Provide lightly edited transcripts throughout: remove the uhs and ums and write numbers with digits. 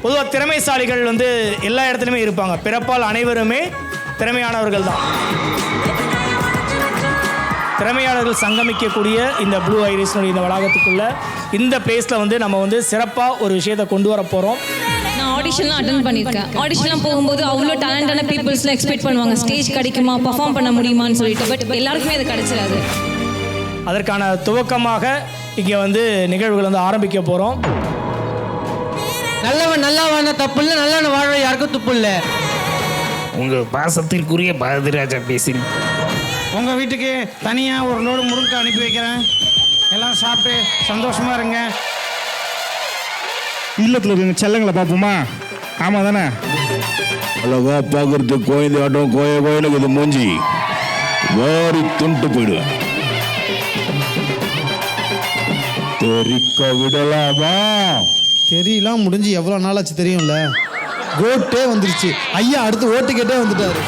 பொதுவாக திறமைசாலிகள் வந்து எல்லா இடத்துலையுமே இருப்பாங்க. பிறப்பால் அனைவருமே திறமையானவர்கள் தான். திறமையாளர்கள் சங்கமிக்கக்கூடிய இந்த ப்ளூ ஐரிஸ்னுடைய இந்த வளாகத்துக்குள்ள இந்த பிளேஸில் வந்து நம்ம வந்து சிறப்பாக ஒரு விஷயத்தை கொண்டு வர போகிறோம். நான் ஆடிஷன்லாம் அட்டன் பண்ணியிருக்கேன். ஆடிஷன்லாம் போகும்போது அவ்வளோ டேலண்டான பீப்புள்ஸ்லாம் எக்ஸ்பெக்ட் பண்ணுவாங்க, ஸ்டேஜ் கிடைக்குமா, பர்ஃபார்ம் பண்ண முடியுமான்னு சொல்லிட்டு. பட் எல்லாருக்குமே அது கிடைச்சிடாது. அதற்கான துவக்கமாக இங்கே வந்து நிகழ்வுகள் வந்து ஆரம்பிக்க போகிறோம். நல்லவன் நல்லா வாழ தப்பு இல்லை, நல்லவன் வாழ யாருக்கும் துப்பு இல்லை. உங்கள் பாசத்திற்குரிய பாரதிராஜா பேசுகிறேன். உங்கள் வீட்டுக்கு தனியாக ஒரு லோடு முருங்கை அனுப்பி வைக்கிறேன். எல்லாம் சாப்பிட்டு சந்தோஷமாக இருங்க. இல்லத்தில் இருக்க செல்லங்களை பார்ப்போமா? ஆமாம் தானே? அழகா பார்க்கறதுக்கு கோயில் ஆட்டம் கோயிலுக்கு இது மூஞ்சி வாரி துண்டு போயிடுவேன். தெரிக்க விடலாமா? தெரியலாம் முடிஞ்சு எவ்வளோ நாளாச்சு தெரியும்ல. கோட்டே வந்துருச்சு. ஐயா அடுத்து ஓட்டுக்கிட்டே வந்துட்டாரு.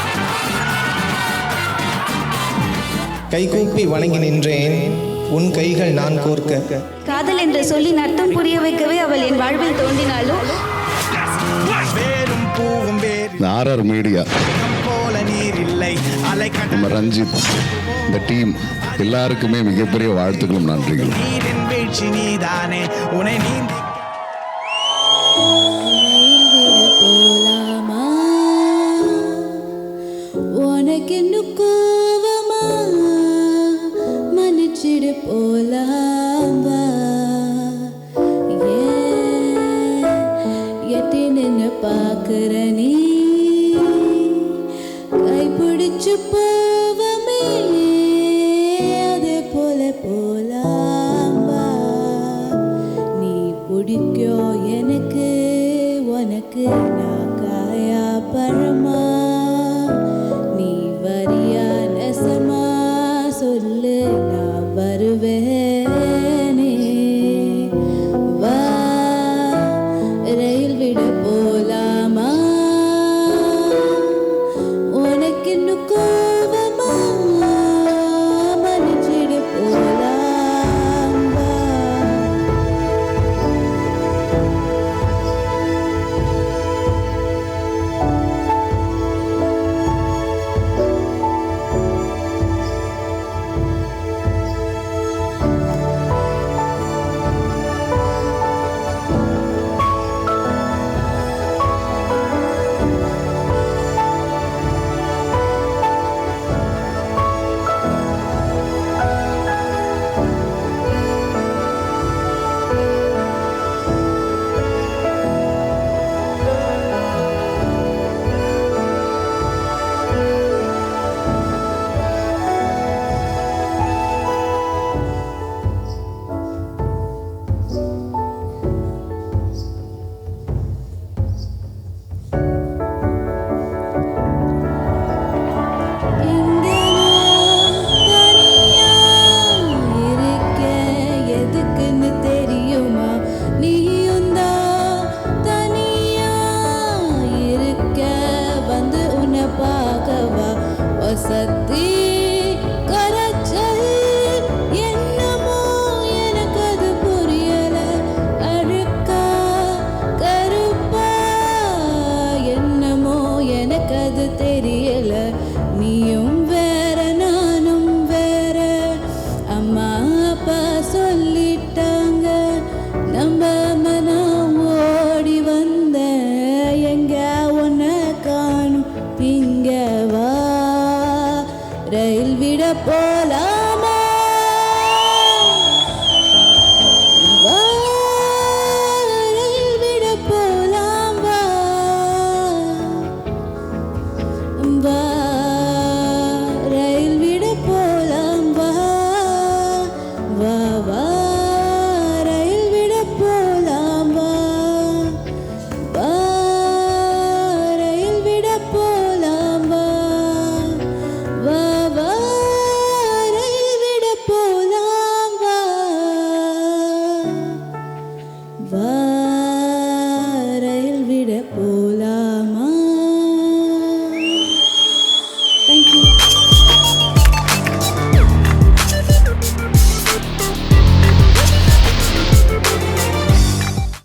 கைகூப்பி வணங்கி நின்றேன், உன் கைகள் நான் கோர்க்க. காதல் என்று சொல்லி நட்டம் புரிய வைக்கவே அவள் என் வாழ்வில் தோன்றினாலும் ஆர்ஆர் மீடியா, நம்ம ரஞ்சித், இந்த டீம் எல்லாருக்குமே மிகப்பெரிய வாழ்த்துக்களும் நன்றிகளும். உனக்கு கோவமா மன்னிச்சிடு போலாமா? எட்டி நின்று பார்க்குற நீ கைப்பிடிச்சு போ.